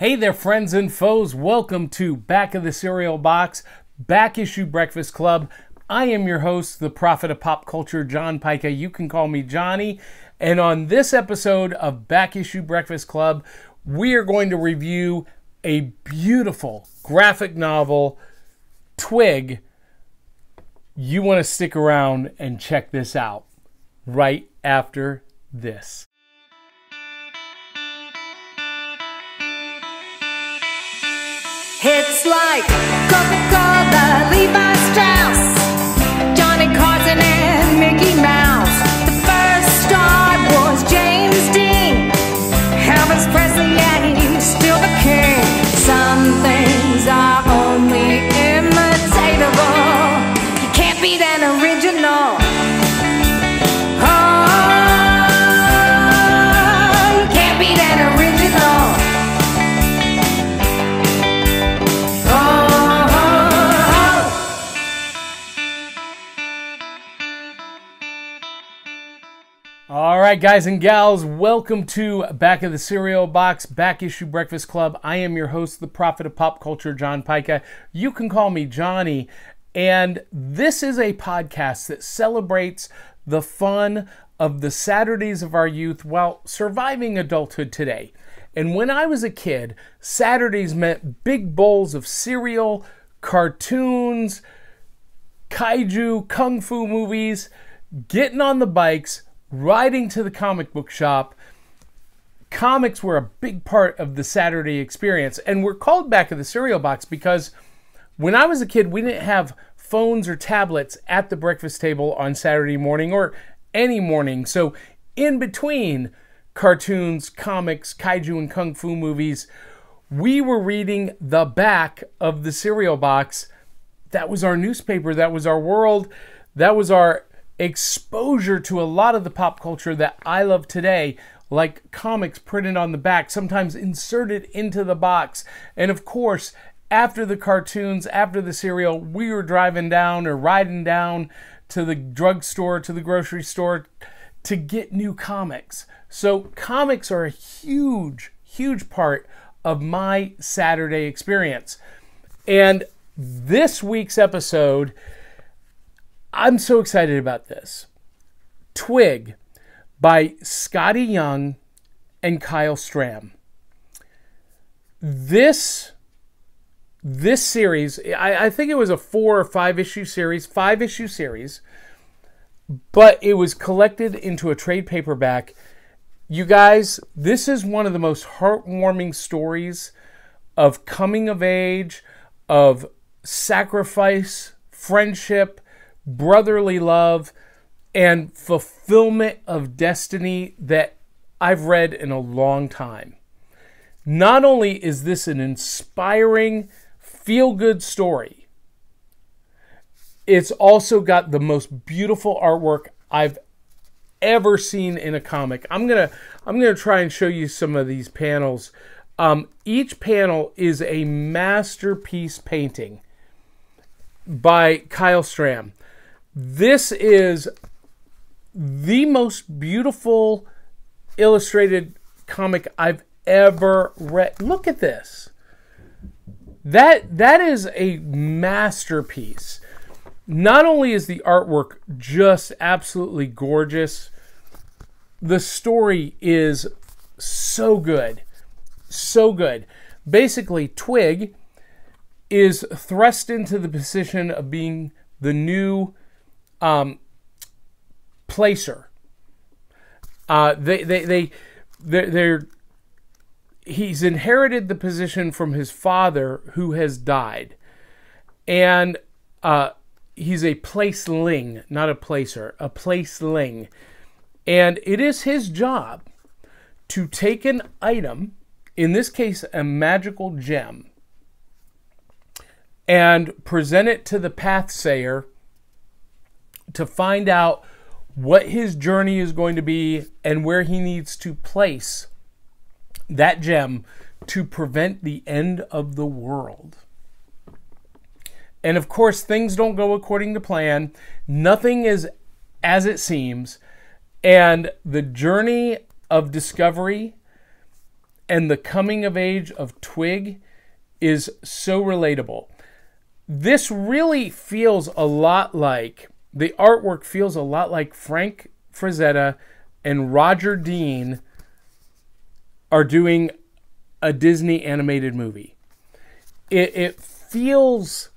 Hey there, friends and foes. Welcome to Back of the Cereal Box, Back Issue Breakfast Club. I am your host, the prophet of pop culture, John Pica. You can call me Johnny. And on this episode of Back Issue Breakfast Club, we are going to review a beautiful graphic novel, Twig. You want to stick around and check this out right after this. It's like Coca-Cola, Levi Strauss, Johnny Carson and Mickey Mouse. The first star was James Dean, Elvis Presley, and he's still the king. Some things are only imitatable. You can't beat an original. Oh, you can't beat an original. All right, guys and gals, welcome to Back of the Cereal Box, Back Issue Breakfast Club. I am your host, the prophet of pop culture, John Pica. You can call me Johnny. And this is a podcast that celebrates the fun of the Saturdays of our youth while surviving adulthood today. And when I was a kid, Saturdays meant big bowls of cereal, cartoons, kaiju, kung fu movies, getting on the bikes, riding to the comic book shop. Comics were a big part of the Saturday experience, and we're called Back of the Cereal Box because when I was a kid, we didn't have phones or tablets at the breakfast table on Saturday morning or any morning. So in between cartoons, comics, kaiju, and kung fu movies, we were reading the back of the cereal box. That was our newspaper. That was our world. That was our exposure to a lot of the pop culture that I love today, like comics printed on the back, sometimes inserted into the box. And of course, after the cartoons, after the cereal, we were driving down or riding down to the drugstore, to the grocery store to get new comics. So comics are a huge, huge part of my Saturday experience. And this week's episode, I'm so excited about this. Twig by Skottie Young and Kyle Strahm. This series, I think it was a 4 or 5 issue series, but it was collected into a trade paperback. You guys, this is one of the most heartwarming stories of coming of age, of sacrifice, friendship, brotherly love, and fulfillment of destiny that I've read in a long time. Not only is this an inspiring, feel-good story, it's also got the most beautiful artwork I've ever seen in a comic. I'm gonna try and show you some of these panels. Each panel is a masterpiece painting by Kyle Strahm. This is the most beautiful illustrated comic I've ever read. Look at this. That is a masterpiece. Not only is the artwork just absolutely gorgeous, the story is so good. So good. Basically, Twig is thrust into the position of being the new placer. He's inherited the position from his father, who has died, and he's a placeling, not a placer, a placeling, and it is his job to take an item, in this case a magical gem, and present it to the pathsayer to find out what his journey is going to be and where he needs to place that gem to prevent the end of the world. And of course, things don't go according to plan. Nothing is as it seems. And the journey of discovery and the coming of age of Twig is so relatable. This really feels a lot like, the artwork feels a lot like Frank Frazetta and Roger Dean are doing a Disney animated movie. It feels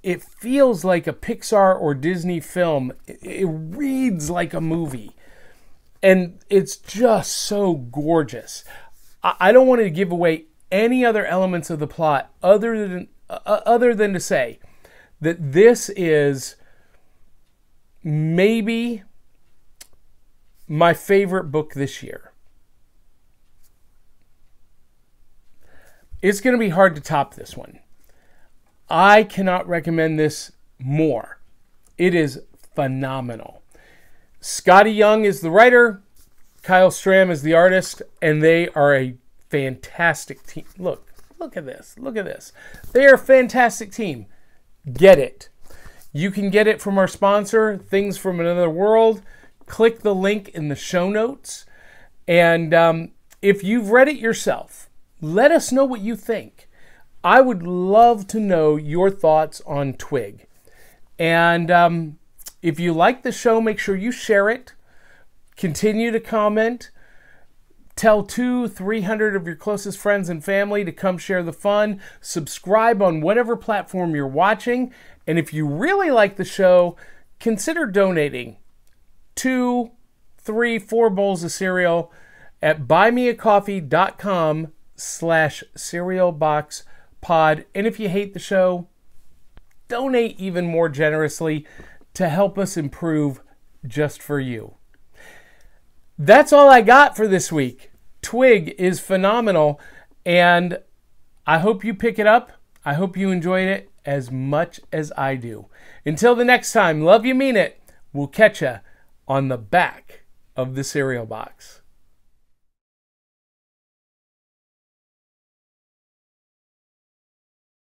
like a Pixar or Disney film. It reads like a movie. And it's just so gorgeous. I don't want to give away any other elements of the plot other than to say that this is maybe my favorite book this year. It's going to be hard to top this one. I cannot recommend this more. It is phenomenal. Skottie Young is the writer, Kyle Strahm is the artist, and they are a fantastic team. Look at this. Look at this. They are a fantastic team. Get it. You can get it from our sponsor, Things from Another World. Click the link in the show notes. And if you've read it yourself, let us know what you think. I would love to know your thoughts on Twig. And if you like the show, make sure you share it. Continue to comment. Tell 200-300 of your closest friends and family to come share the fun. Subscribe on whatever platform you're watching. And if you really like the show, consider donating 2, 3, 4 bowls of cereal at buymeacoffee.com/cerealboxpod. And if you hate the show, donate even more generously to help us improve just for you. That's all I got for this week. Twig is phenomenal, and I hope you pick it up. I hope you enjoyed it as much as I do. Until the next time, love you, mean it. We'll catch ya on the back of the cereal box.